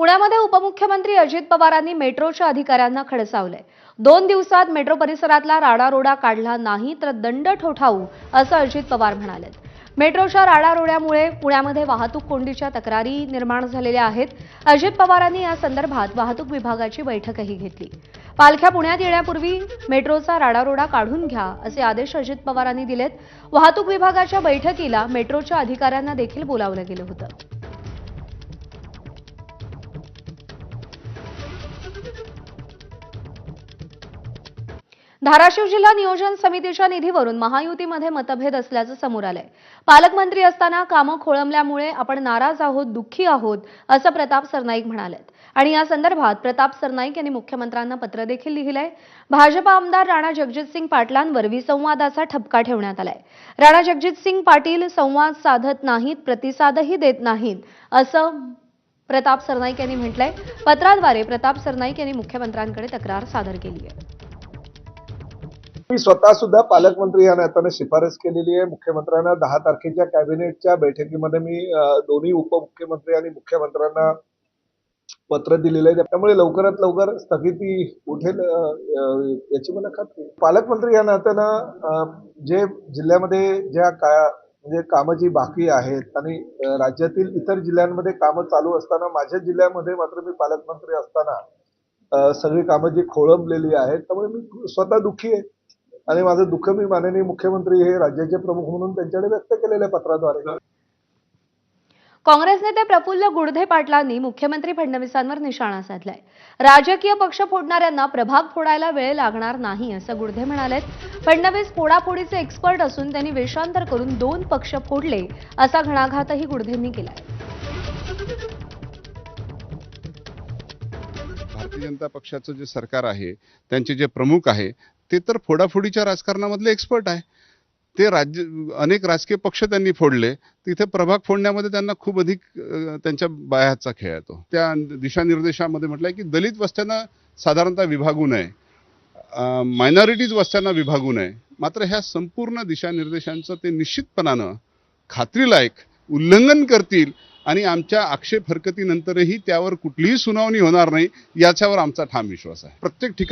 पुण्यामध्ये उपमुख्यमंत्री अजित पवारांनी मेट्रोच्या अधिकाऱ्यांना खडसावलंय। 2 दिवसात मेट्रो परिसरातला राडारोडा काढला नाही तर दंड ठोठावू असं अजित पवार म्हणाले। मेट्रोच्या राडारोड्यामुळे पुण्यामध्ये वाहतूक कोंडीच्या तक्रारी निर्माण झालेल्या आहेत। अजित पवारांनी या संदर्भात वाहतूक विभागाची बैठकही घेतली। पालख्या पुण्यात येण्यापूर्वी मेट्रोचा राडारोडा काढून घ्या असे आदेश अजित पवारांनी दिलेत। वाहतूक विभागाच्या बैठकीला मेट्रोच्या अधिकाऱ्यांना देखील बोलावलं गेलं होतं। धाराशिव जिल्हा नियोजन समितीच्या निधीवरून महायुतीमध्ये मतभेद असल्याचं समोर आलंय। पालकमंत्री असताना कामं खोळंबल्यामुळे आपण नाराज आहोत, दुःखी आहोत असं प्रताप सरनाईक म्हणालेत। आणि या संदर्भात प्रताप सरनाईक यांनी मुख्यमंत्र्यांना पत्र देखील लिहिलंय। भाजप आमदार राणा जगजितसिंग पाटलांवर विसंवादाचा ठपका ठेवण्यात आलाय। राणा जगजितसिंग पाटील संवाद साधत नाहीत, प्रतिसादही देत नाहीत असं प्रताप सरनाईक यांनी म्हटलंय। पत्राद्वारे प्रताप सरनाईक यांनी मुख्यमंत्र्यांकडे तक्रार सादर केली आहे। मी स्वतः सुद्धा पालकमंत्री या नात्याने शिफारस केलेली आहे मुख्यमंत्र्यांना। 10 तारखेच्या कॅबिनेटच्या बैठकीमध्ये मी दोन्ही उपमुख्यमंत्री आणि मुख्यमंत्र्यांना पत्र दिलेलं आहे। त्यामुळे लवकरात लवकर स्थगिती उठेल याची मला खात्री आहे। पालकमंत्री या नात्यानं जे जिल्ह्यामध्ये ज्या म्हणजे कामं जी बाकी आहेत आणि राज्यातील इतर जिल्ह्यांमध्ये कामं चालू असताना माझ्या जिल्ह्यामध्ये मात्र मी पालकमंत्री असताना सगळी कामं जी खोळंबलेली आहेत, त्यामुळे मी स्वतः दुःखी आहे आणि माझं दुःख मी माननीय मुख्यमंत्री हे राज्याचे प्रमुख म्हणून त्यांच्याकडे व्यक्त केलेल्या पत्राद्वारे। काँग्रेस नेते प्रफुल्ल गुडधे पाटलांनी मुख्यमंत्री फडणवीसांवर निशाणा साधलाय। राजकीय पक्ष फोडणाऱ्यांना प्रभाग फोडायला वेळ लागणार नाही असं गुडधे म्हणालेत। फडणवीस फोडाफोडीचे एक्सपर्ट असून त्यांनी वेषांतर करून 2 पक्ष फोडले असा घणाघातही गुडधेंनी केलाय। भारतीय जनता पक्षाचं जे सरकार आहे, त्यांचे जे प्रमुख आहे ते तर फोडाफोडीच्या राजकारणामधले एक्सपर्ट आहे। ते अनेक राजकीय पक्ष त्यांनी फोडले, तिथे प्रभाग फोडण्यामध्ये त्यांना खूप अधिक त्यांच्या बायाचा खेळ येतो। त्या दिशानिर्देशामध्ये म्हटलंय की दलित वस्त्यांना साधारणतः विभागू नये, मायनॉरिटीज वस्त्यांना विभागू नये। मात्र ह्या संपूर्ण दिशानिर्देशांचं ते निश्चितपणानं खात्रीलायक उल्लंघन करतील आणि आमच्या आक्षेप हरकतीनंतरही त्यावर कुठलीही सुनावणी होणार नाही याच्यावर आमचा ठाम विश्वास आहे। प्रत्येक ठिकाणी